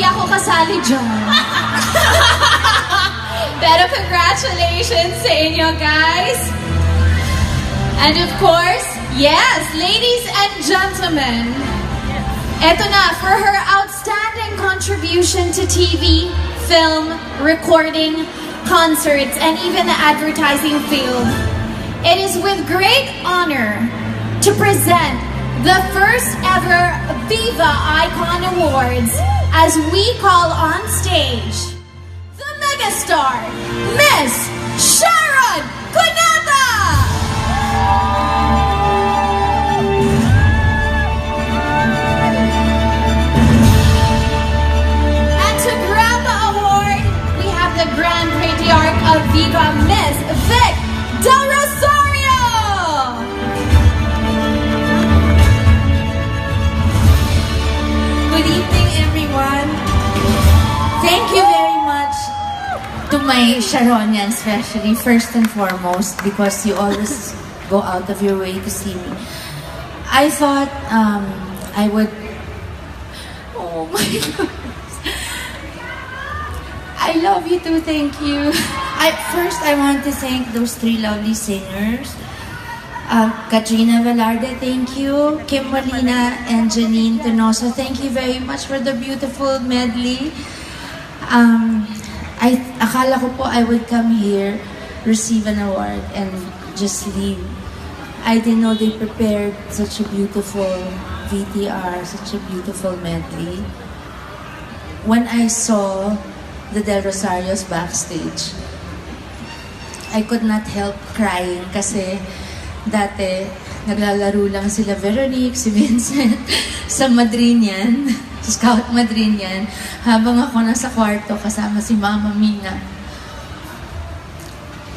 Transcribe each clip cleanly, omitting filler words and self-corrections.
hindi ako kasali dyan. Pero congratulations sa inyo, guys. And of course, yes, ladies and gentlemen, eto na, for her outstanding contribution to TV, film, recording, concerts, and even the advertising field, it is with great honor to present the first ever Viva Icon Awards as we call on stage the megastar, Miss Sharon Cuneta! And to grab the award, we have the Grand Patriarch of Viva, Miss Vic Del Rosario! Good evening, everyone. Thank you very much to my Sharonian, especially, first and foremost, because you always go out of your way to see me. I thought I would... Oh my God. I love you too, thank you. First, I want to thank those three lovely singers. Katrina Velarde, thank you. Kim Molina and Janine Tenosa, thank you very much for the beautiful medley. Akala ko po I would come here, receive an award, and just leave. I didn't know they prepared such a beautiful VTR, such a beautiful medley. When I saw the Del Rosarios backstage, I could not help crying kasi dati naglalaro lang sila Veronique, si Vincent, sa Madrinian, sa Scout Madrinian, habang ako nasa kwarto kasama si Mama Mina.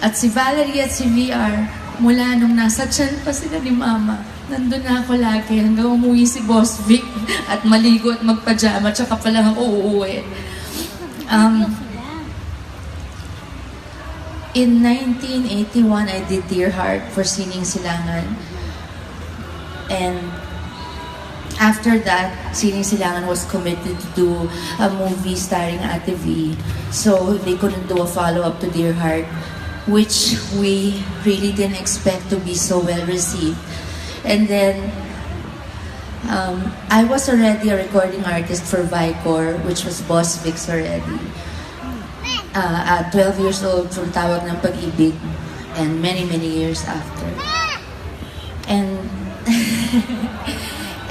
At si Valerie at si VR, mula nung nasa tiyan pa sila ni Mama, nandun na ako lagi hanggang umuwi si Boss Vic at maligo at magpajama, tsaka pa lang ako uuwi. In 1981, I did Dear Heart for Sining Silangan. And after that, Sining Silangan was committed to do a movie starring Ate V. So they couldn't do a follow-up to Dear Heart, which we really didn't expect to be so well received. And then, I was already a recording artist for Vicor, which was Boss Vic's already. At 12 years old from Tawag ng Pag-ibig, and many years after. And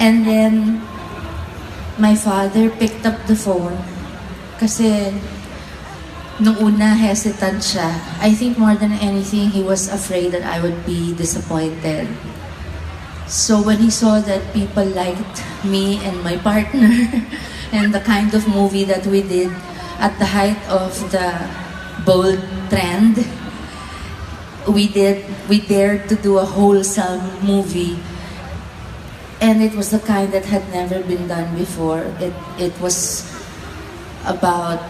and then my father picked up the phone kasi nung una hesitant siya. I think more than anything he was afraid that I would be disappointed. So when he saw that people liked me and my partner and the kind of movie that we did at the height of the bold trend, we dared to do a wholesome movie, and it was the kind that had never been done before. It was about,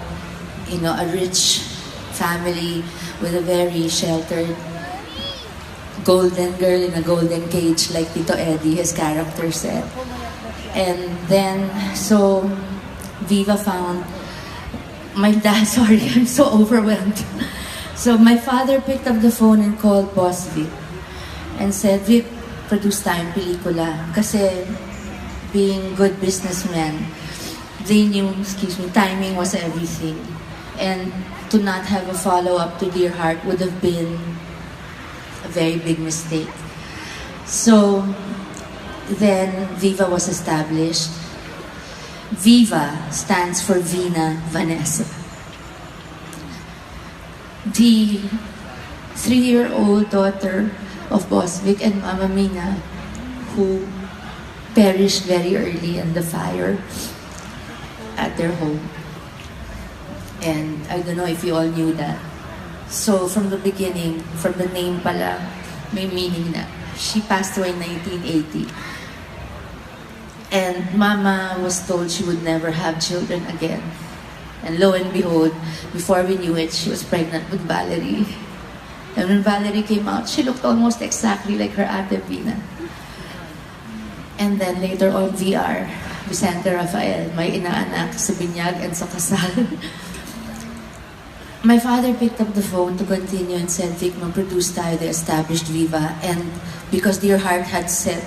you know, a rich family with a very sheltered golden girl in a golden cage, like Tito Eddie, his character said. And then, so Viva found my dad, sorry, I'm so overwhelmed. So my father picked up the phone and called Boss Vic and said, Vic, produce tayong pelikula. Kasi being good businessmen, they knew, timing was everything. And to not have a follow-up to Dear Heart would have been a very big mistake. So then Viva was established. Viva stands for Vina Vanessa. The 3-year-old daughter of Boss Vic and Mama Mina, who perished very early in the fire at their home. And I don't know if you all knew that. So from the beginning, from the name pala, may meaning na. She passed away in 1980. And Mama was told she would never have children again. And lo and behold, before we knew it, she was pregnant with Valerie. And when Valerie came out, she looked almost exactly like her Ate Vina. And then later on, VR. Vicente Rafael, may inaanak sa binyag and sa kasal. My father picked up the phone to continue and said, Vic, mag-produce tayo the established Viva. And because Dear Heart had set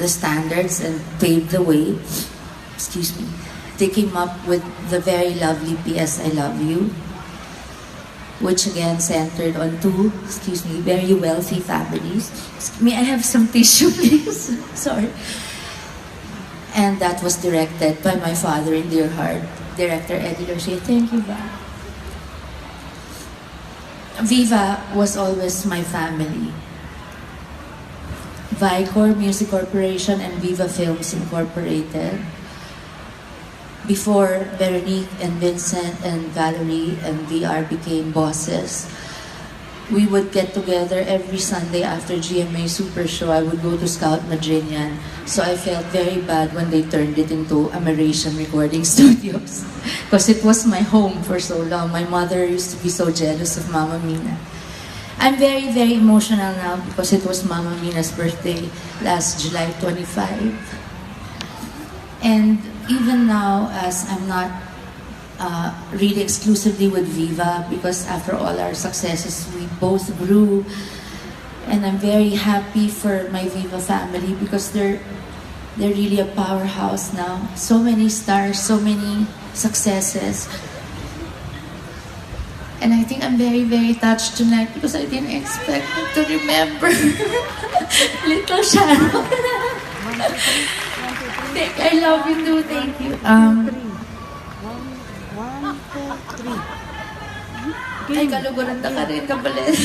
the standards and paved the way, excuse me, they came up with the very lovely P.S. I Love You, which again centered on two, very wealthy families. May I have some tissue, please? Sorry. And that was directed by my father in Dear Heart, director Eddie Garcia. Thank you, Bob. Viva was always my family. Vicor Music Corporation and Viva Films Incorporated. Before Veronique and Vincent and Valerie and VR became bosses, we would get together every Sunday after GMA Super Show. I would go to Scout Madrinian. So I felt very bad when they turned it into American Recording Studios. Because it was my home for so long. My mother used to be so jealous of Mama Mina. I'm very, very emotional now because it was Mama Mina's birthday last July 25. And even now, as I'm not really exclusively with Viva, because after all our successes, we both grew. And I'm very happy for my Viva family because they're really a powerhouse now. So many stars, so many successes. And I think I'm very, very touched tonight because I didn't expect to remember Little Sharon. I love you too, thank you. Ay, kaluguran na ka rin, kapalit.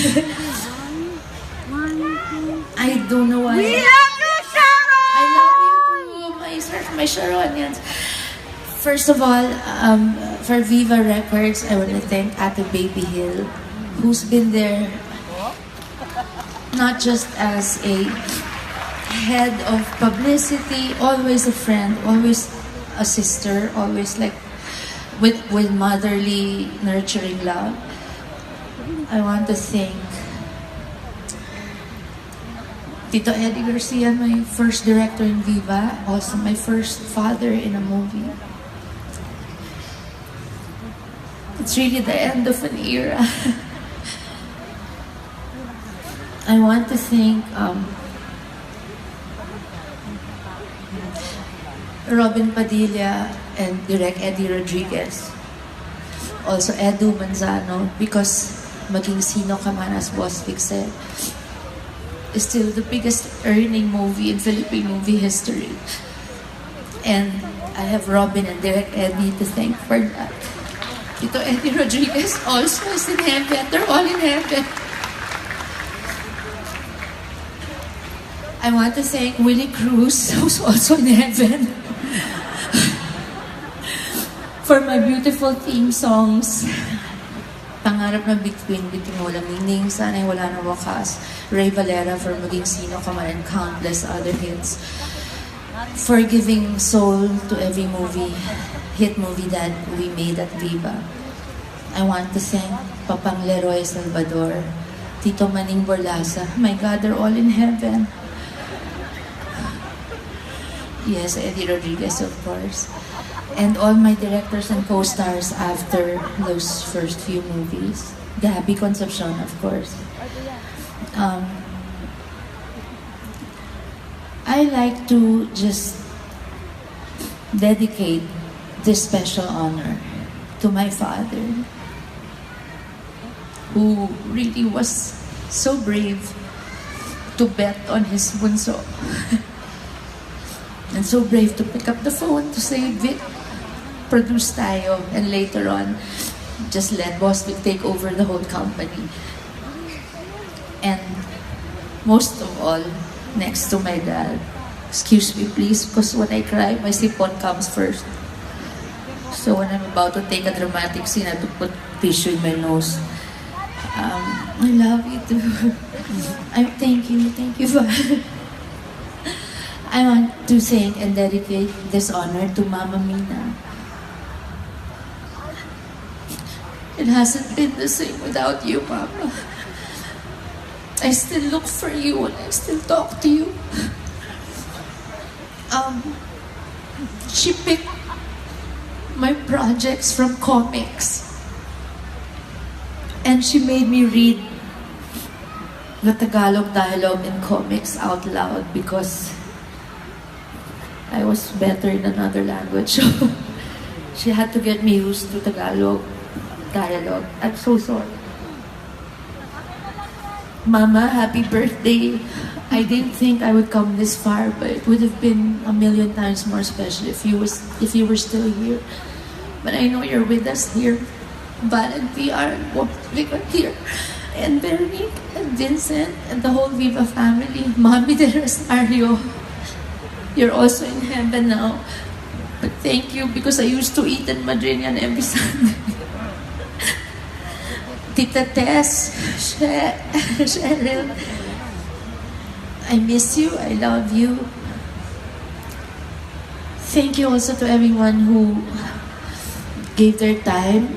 I don't know why. We love you, Sharon! I love you too, my Sharonians. First of all, for Viva Records, I want to thank Ate Baby Hill, who's been there not just as a head of publicity, always a friend, always a sister, always like with motherly, nurturing love. I want to thank Tito Eddie Garcia, my first director in Viva, also my first father in a movie. It's really the end of an era. I want to thank Robin Padilla and Direk Eddie Rodriguez. Also Edu Manzano, because Maging Sino Ka Man, as Boss Vic said, is still the biggest earning movie in Philippine movie history. And I have Robin and Direk Eddie to thank for that. Tito Eddie Rodriguez also is in heaven. They're all in heaven. I want to thank Willie Cruz, who's also in heaven, for my beautiful theme songs. Pangarap na Between Walang Ningning, Sana'y Wala na Wakas, Ray Valera for Maging Sino Ka Man, and countless other hits. For giving soul to every hit movie that we made at Viva. I want to thank Papang Leroy Salvador, Tito Maning Borlasa. My God, they're all in heaven. Yes, Eddie Rodriguez, of course. And all my directors and co-stars after those first few movies. Gabby Concepcion, of course. I like to just dedicate this special honor to my father, who really was so brave to bet on his bunso. And so brave to pick up the phone to say, Vic, produce tayo. And later on, just let Boss Vic take over the whole company. And most of all, next to my dad. Excuse me, please, because when I cry, my sipon comes first. So when I'm about to take a dramatic scene, I have to put tissue in my nose. I love you too. Thank you for... I want to thank and dedicate this honor to Mama Mina. It hasn't been the same without you, Mama. I still look for you and I still talk to you. She picked my projects from comics. And she made me read the Tagalog dialogue in comics out loud because I was better in another language. So she had to get me used to Tagalog dialogue. I'm so sorry. Mama, happy birthday. I didn't think I would come this far, but it would have been a million times more special if you were still here. But I know you're with us here. But and we are here. And Veronique and Vincent and the whole Viva family. Mommy de Rosario, you're also in heaven now. But thank you because I used to eat in Madrinan every Sunday. Tita Tess, Cheryl, I miss you, I love you. Thank you also to everyone who gave their time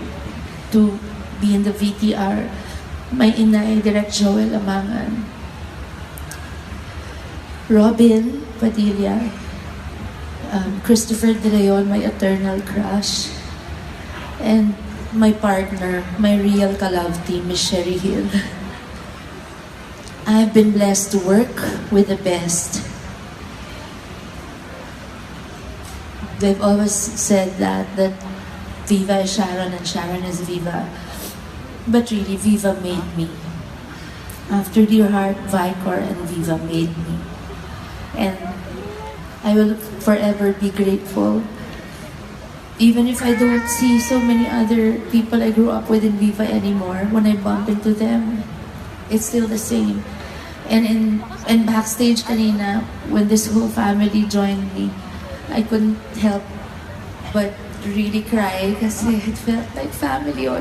to be in the VTR. My inay, Direct Joel Amangan. Robin Padilla, Christopher De Leon, my eternal crush. And my partner, my real ka-love team, Miss Sherry Hill. I've been blessed to work with the best. They've always said that Viva is Sharon and Sharon is Viva. But really, Viva made me. After Dear Heart, Vicor, and Viva made me. And I will forever be grateful. Even if I don't see so many other people I grew up with in Viva anymore, when I bump into them, it's still the same. And backstage kanina, when this whole family joined me, I couldn't help but really cry kasi it felt like family all